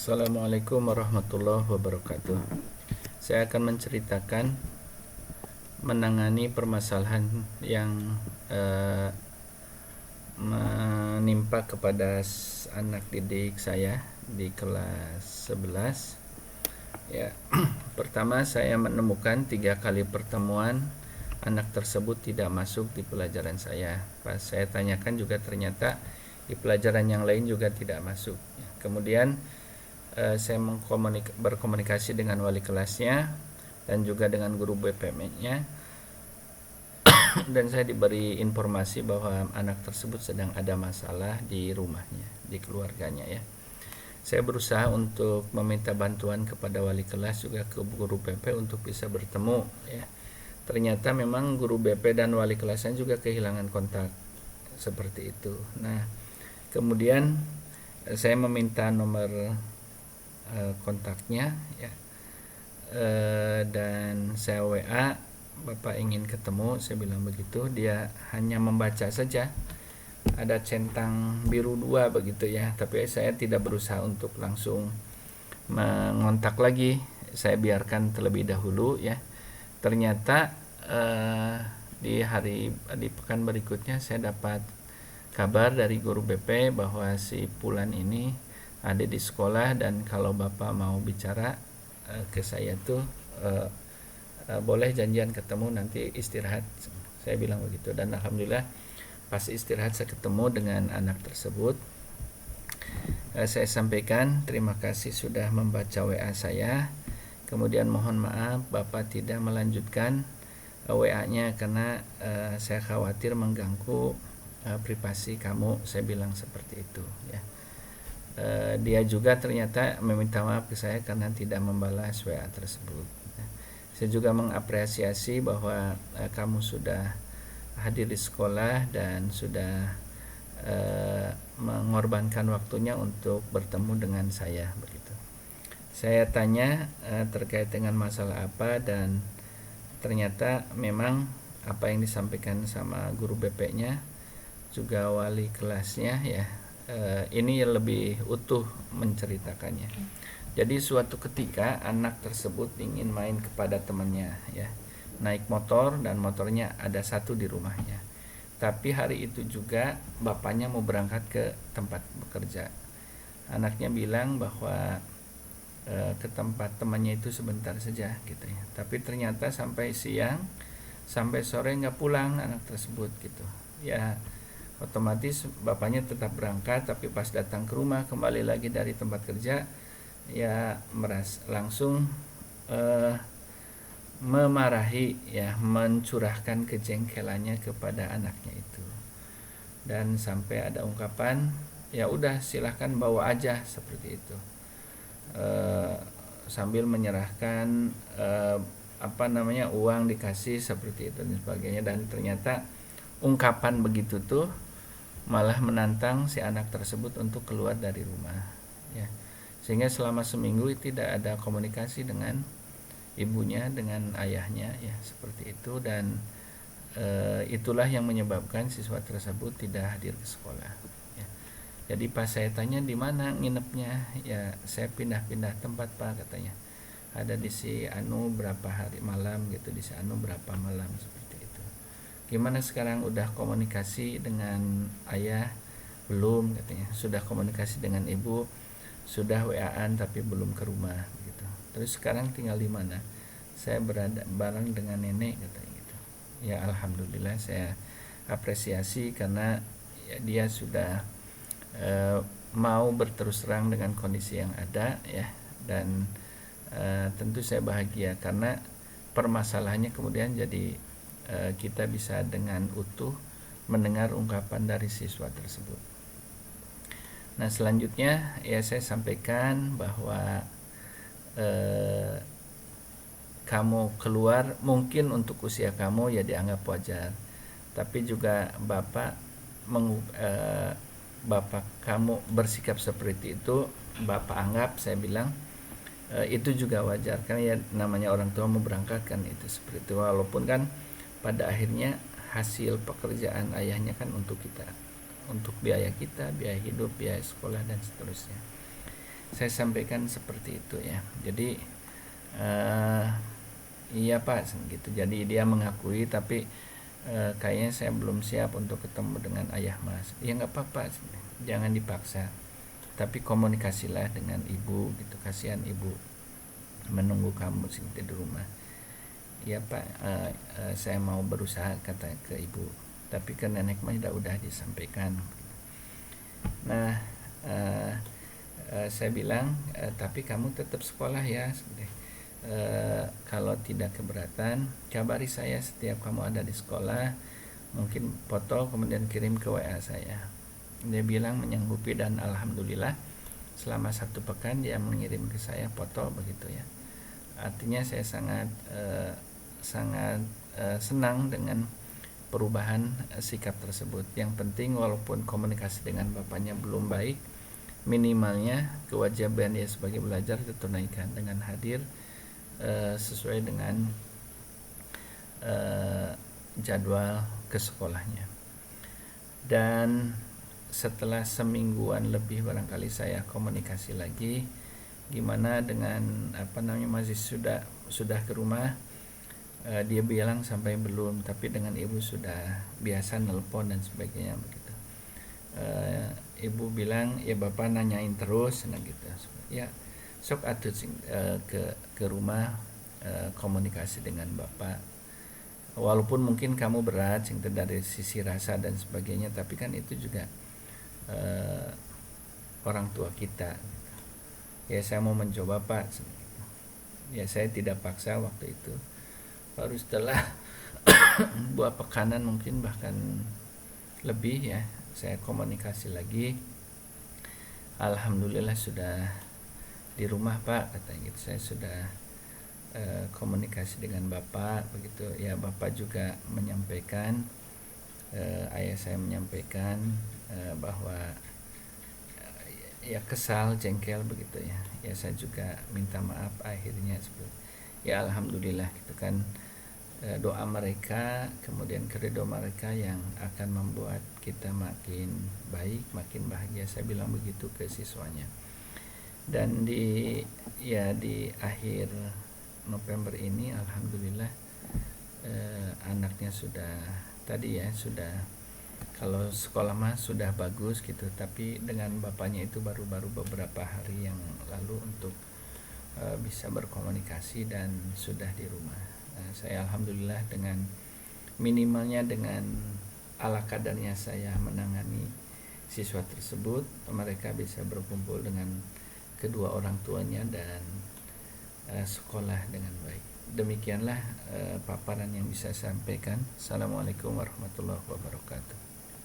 Assalamualaikum warahmatullahi wabarakatuh. Saya akan menceritakan menangani permasalahan yang menimpa kepada anak didik saya di kelas 11. Ya, pertama saya menemukan 3 kali pertemuan anak tersebut tidak masuk di pelajaran saya. Pas saya tanyakan juga ternyata di pelajaran yang lain juga tidak masuk. Kemudian saya berkomunikasi dengan wali kelasnya dan juga dengan guru BPM-nya, dan saya diberi informasi bahwa anak tersebut sedang ada masalah di rumahnya, di keluarganya ya. Saya berusaha untuk meminta bantuan kepada wali kelas juga ke guru BP untuk bisa bertemu ya. Ternyata memang guru BP dan wali kelasnya juga kehilangan kontak seperti itu. Nah, kemudian saya meminta nomor kontaknya ya, dan saya WA, Bapak ingin ketemu, saya bilang begitu. Dia hanya membaca saja, ada centang biru 2 begitu ya, tapi saya tidak berusaha untuk langsung mengontak lagi, saya biarkan terlebih dahulu ya. Ternyata di pekan berikutnya saya dapat kabar dari guru BP bahwa si Pulan ini ada di sekolah, dan kalau Bapak mau bicara ke saya tuh boleh janjian ketemu nanti istirahat, saya bilang begitu. Dan alhamdulillah pas istirahat saya ketemu dengan anak tersebut. Saya sampaikan terima kasih sudah membaca WA saya, kemudian mohon maaf Bapak tidak melanjutkan WA-nya karena saya khawatir mengganggu privasi kamu, saya bilang seperti itu ya. Dia juga ternyata meminta maaf ke saya karena tidak membalas WA tersebut. Saya juga mengapresiasi bahwa kamu sudah hadir di sekolah dan sudah mengorbankan waktunya untuk bertemu dengan saya begitu. Saya tanya terkait dengan masalah apa, dan ternyata memang apa yang disampaikan sama guru BP-nya juga wali kelasnya ya, ini lebih utuh menceritakannya. Jadi suatu ketika anak tersebut ingin main kepada temannya ya, naik motor dan motornya ada satu di rumahnya. Tapi hari itu juga bapaknya mau berangkat ke tempat bekerja. Anaknya bilang bahwa ke tempat temannya itu sebentar saja gitu ya. Tapi ternyata sampai siang, sampai sore nggak pulang anak tersebut gitu. Ya otomatis bapaknya tetap berangkat, tapi pas datang ke rumah kembali lagi dari tempat kerja ya langsung memarahi ya, mencurahkan kejengkelannya kepada anaknya itu, dan sampai ada ungkapan ya udah silahkan bawa aja seperti itu, sambil menyerahkan uang dikasih seperti itu dan sebagainya. Dan ternyata ungkapan begitu tuh malah menantang si anak tersebut untuk keluar dari rumah ya, sehingga selama seminggu tidak ada komunikasi dengan ibunya, dengan ayahnya ya, seperti itu. Dan itulah yang menyebabkan siswa tersebut tidak hadir ke sekolah ya. Jadi pas saya tanya di mana nginepnya, ya saya pindah-pindah tempat Pak katanya, ada di si Anu berapa hari malam gitu, di si Anu berapa malam seperti. Gimana sekarang, udah komunikasi dengan ayah belum katanya, sudah komunikasi dengan ibu, sudah WA-an tapi belum ke rumah gitu. Terus sekarang tinggal di mana? Saya berada bareng dengan nenek katanya gitu. Ya alhamdulillah saya apresiasi karena ya, dia sudah mau berterus terang dengan kondisi yang ada ya, dan tentu saya bahagia karena permasalahannya kemudian jadi kita bisa dengan utuh mendengar ungkapan dari siswa tersebut. Nah selanjutnya ya saya sampaikan bahwa kamu keluar mungkin untuk usia kamu ya dianggap wajar, tapi juga bapak kamu bersikap seperti itu bapak anggap, saya bilang itu juga wajar karena ya namanya orang tua mau berangkat kan, itu seperti itu. Walaupun kan pada akhirnya hasil pekerjaan ayahnya kan untuk kita, untuk biaya kita, biaya hidup, biaya sekolah dan seterusnya. saya sampaikan seperti itu ya. Jadi iya Pak gitu. Jadi dia mengakui, tapi kayaknya saya belum siap untuk ketemu dengan ayah Mas. Ya nggak apa-apa, jangan dipaksa, tapi komunikasilah dengan ibu gitu. Kasihan ibu menunggu kamu sih di rumah. Ya Pak, saya mau berusaha, kata ke ibu, tapi ke nenek mah udah disampaikan. Nah saya bilang, tapi kamu tetap sekolah ya. Kalau tidak keberatan, kabari saya setiap kamu ada di sekolah, mungkin foto kemudian kirim ke WA saya. Dia bilang menyanggupi, dan alhamdulillah selama 1 pekan dia mengirim ke saya foto begitu ya. Artinya saya sangat senang dengan perubahan sikap tersebut. Yang penting walaupun komunikasi dengan bapaknya belum baik, minimalnya kewajiban dia sebagai belajar ditunaikan dengan hadir sesuai dengan jadwal ke sekolahnya. Dan setelah semingguan lebih barangkali saya komunikasi lagi, gimana dengan masih sudah ke rumah. Dia bilang sampai belum, tapi dengan ibu sudah biasa nelpon dan sebagainya begitu. Ibu bilang ya bapak nanyain terus, nah gitu ya. Sok atuh ke rumah, komunikasi dengan bapak, walaupun mungkin kamu berat dari sisi rasa dan sebagainya, tapi kan itu juga orang tua kita. Ya saya mau mencoba Pak. Ya saya tidak paksa waktu itu. Baru setelah 2 pekanan mungkin bahkan lebih ya, saya komunikasi lagi. Alhamdulillah sudah di rumah Pak, katanya gitu. Saya sudah komunikasi dengan bapak begitu ya. Bapak juga menyampaikan, ayah saya menyampaikan bahwa ya kesal, jengkel begitu ya. Ya saya juga minta maaf akhirnya ya alhamdulillah gitu kan. Doa mereka kemudian keridho mereka yang akan membuat kita makin baik, makin bahagia. Saya bilang begitu ke siswanya. Dan di akhir November ini alhamdulillah anaknya sudah kalau sekolah mah sudah bagus gitu, tapi dengan bapaknya itu baru beberapa hari yang lalu untuk bisa berkomunikasi dan sudah di rumah. Saya alhamdulillah dengan minimalnya, dengan ala kadarnya saya menangani siswa tersebut, mereka bisa berkumpul dengan kedua orang tuanya dan sekolah dengan baik. Demikianlah paparan yang bisa saya sampaikan. Assalamualaikum warahmatullahi wabarakatuh.